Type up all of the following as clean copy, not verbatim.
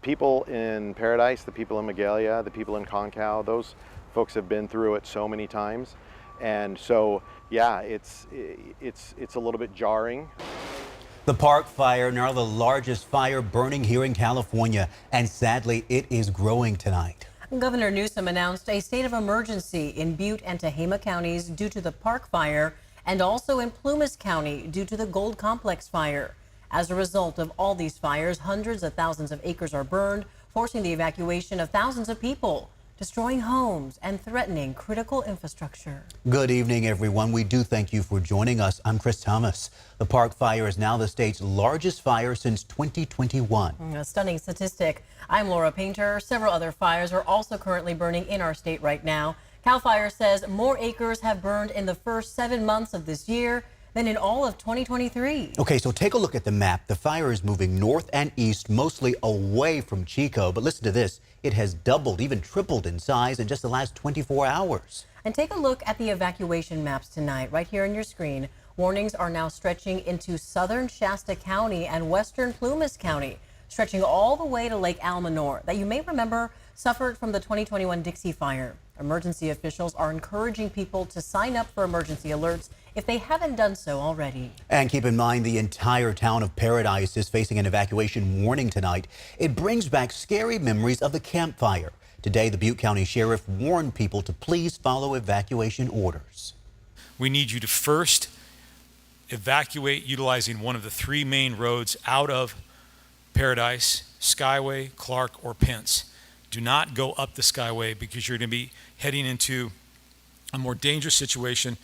people in Paradise, the people in Magalia, the people in Concow, those folks have been through it so many times. And so, yeah, it's a little bit jarring. The Park Fire, now the largest fire burning here in California, and sadly, it is growing tonight. Governor Newsom announced a state of emergency in Butte and Tehama counties due to the Park Fire, and also in Plumas County due to the Gold Complex fire. As a result of all these fires, hundreds of thousands of acres are burned, forcing the evacuation of thousands of people, destroying homes and threatening critical infrastructure. Good evening, everyone. We do thank you for joining us. I'm Chris Thomas. The Park Fire is now the state's largest fire since 2021. A stunning statistic. I'm Laura Painter. Several other fires are also currently burning in our state right now. CAL FIRE says more acres have burned in the first 7 months of this year than in all of 2023. Okay, so take a look at the map. The fire is moving north and east, mostly away from Chico. But listen to this. It has doubled, even tripled in size in just the last 24 hours. And take a look at the evacuation maps tonight, right here on your screen. Warnings are now stretching into southern Shasta County and western Plumas County, stretching all the way to Lake Almanor, that you may remember suffered from the 2021 Dixie Fire. Emergency officials are encouraging people to sign up for emergency alerts if they haven't done so already. And keep in mind, the entire town of Paradise is facing an evacuation warning tonight. It brings back scary memories of the campfire. Today, the Butte County Sheriff warned people to please follow evacuation orders. We need you to first evacuate utilizing one of the 3 main roads out of Paradise: Skyway, Clark, or Pence. Do not go up the Skyway because you're going to be heading into a more dangerous situation.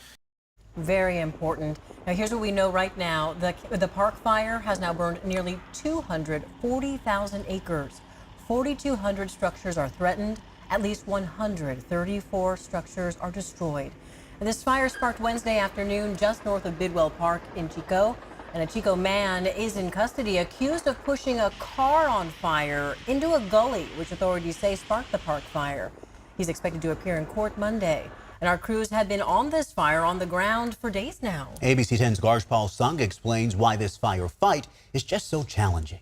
Very important. Now, here's what we know right now. The Park Fire has now burned nearly 240,000 acres. 4,200 structures are threatened. At least 134 structures are destroyed. And this fire sparked Wednesday afternoon just north of Bidwell Park in Chico. And a Chico man is in custody, accused of pushing a car on fire into a gully, which authorities say sparked the Park Fire. He's expected to appear in court Monday. And our crews have been on this fire on the ground for days now. ABC 10's Garjpal Sangha explains why this firefight is just so challenging.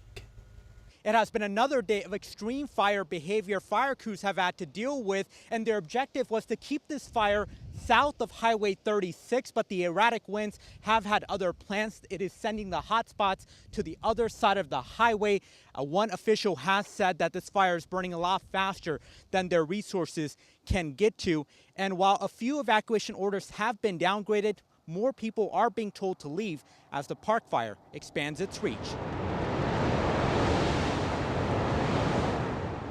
It has been another day of extreme fire behavior fire crews have had to deal with, and their objective was to keep this fire south of Highway 36, but the erratic winds have had other plans. It is sending the hot spots to the other side of the highway. One official has said that this fire is burning a lot faster than their resources can get to. And while a few evacuation orders have been downgraded, more people are being told to leave as the Park Fire expands its reach.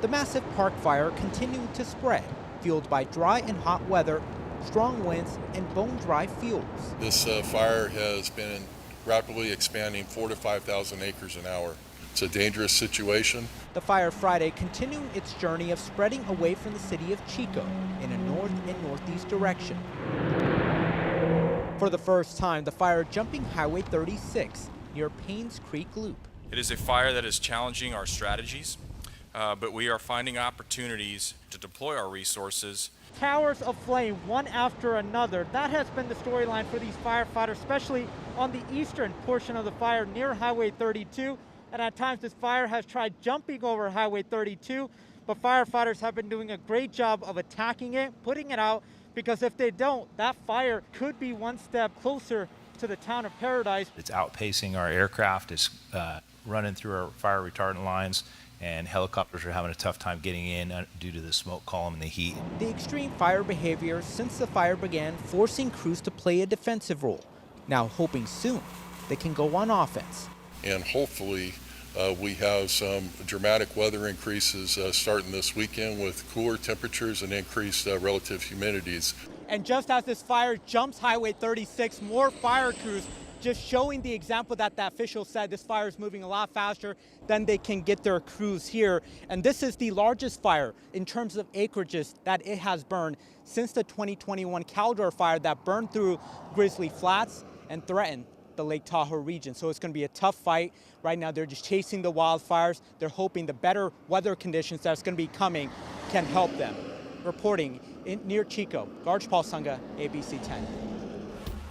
The massive Park Fire continuing to spread, fueled by dry and hot weather, strong winds, and bone-dry fuels. This fire has been rapidly expanding 4,000 to 5,000 acres an hour. It's a dangerous situation. The fire Friday continuing its journey of spreading away from the city of Chico in a north and northeast direction. For the first time, the fire jumping Highway 36 near Paynes Creek Loop. It is a fire that is challenging our strategies, but we are finding opportunities to deploy our resources. Towers of flame, one after another. That has been the storyline for these firefighters, especially on the eastern portion of the fire near Highway 32. And at times this fire has tried jumping over Highway 32, but firefighters have been doing a great job of attacking it, putting it out, because if they don't, that fire could be one step closer to the town of Paradise. It's outpacing our aircraft, it's running through our fire retardant lines, and helicopters are having a tough time getting in due to the smoke column and the heat. The extreme fire behavior since the fire began, forcing crews to play a defensive role. Now hoping soon they can go on offense. And hopefully we have some dramatic weather increases starting this weekend with cooler temperatures and increased relative humidities. And just as this fire jumps Highway 36, more fire crews just showing the example that the official said this fire is moving a lot faster than they can get their crews here. And this is the largest fire in terms of acreages that it has burned since the 2021 Caldor fire that burned through Grizzly Flats and threatened the Lake Tahoe region. So it's going to be a tough fight. Right now they're just chasing the wildfires. They're hoping the better weather conditions that's going to be coming can help them. Reporting near Chico, Garjpal Sangha, ABC 10.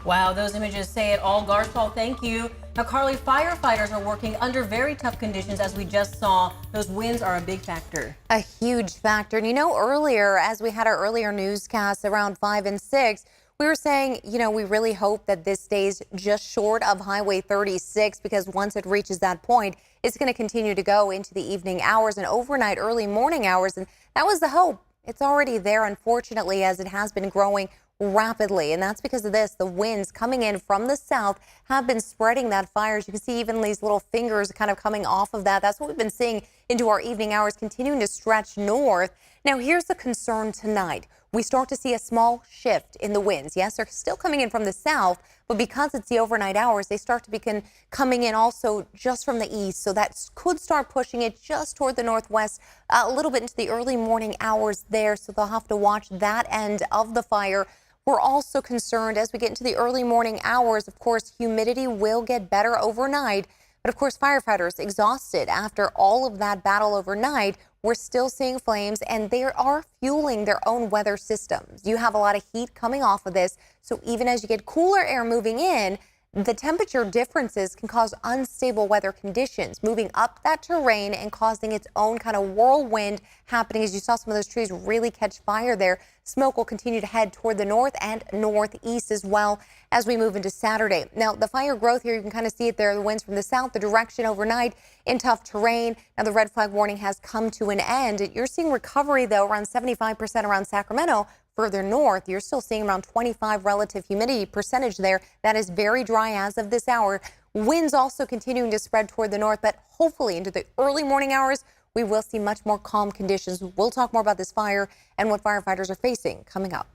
Wow, those images say it all. Garspal, thank you. Now, Carly, firefighters are working under very tough conditions, as we just saw. Those winds are a big factor. A huge factor. And earlier, as we had our earlier newscasts around 5 and 6, we were saying, we really hope that this stays just short of Highway 36, because once it reaches that point, it's going to continue to go into the evening hours and overnight, early morning hours. And that was the hope. It's already there, unfortunately, as it has been growing rapidly. And that's because of this. The winds coming in from the south have been spreading that fire. As you can see, even these little fingers kind of coming off of that. That's what we've been seeing into our evening hours, continuing to stretch north. Now, here's the concern tonight. We start to see a small shift in the winds. Yes, they're still coming in from the south, but because it's the overnight hours, they start to begin coming in also just from the east. So that could start pushing it just toward the northwest, a little bit into the early morning hours there. So they'll have to watch that end of the fire. We're also concerned as we get into the early morning hours. Of course, humidity will get better overnight. But of course, firefighters exhausted after all of that battle overnight. We're still seeing flames, and they are fueling their own weather systems. You have a lot of heat coming off of this. So even as you get cooler air moving in, the temperature differences can cause unstable weather conditions, moving up that terrain and causing its own kind of whirlwind happening. As you saw, some of those trees really catch fire there. Smoke will continue to head toward the north and northeast as well as we move into Saturday. Now, the fire growth here, you can kind of see it there. The winds from the south, the direction overnight in tough terrain. Now, the red flag warning has come to an end. You're seeing recovery, though, around 75% around Sacramento. Further north, you're still seeing around 25 relative humidity percentage there. That is very dry as of this hour. Winds also continuing to spread toward the north, but hopefully into the early morning hours, we will see much more calm conditions. We'll talk more about this fire and what firefighters are facing coming up.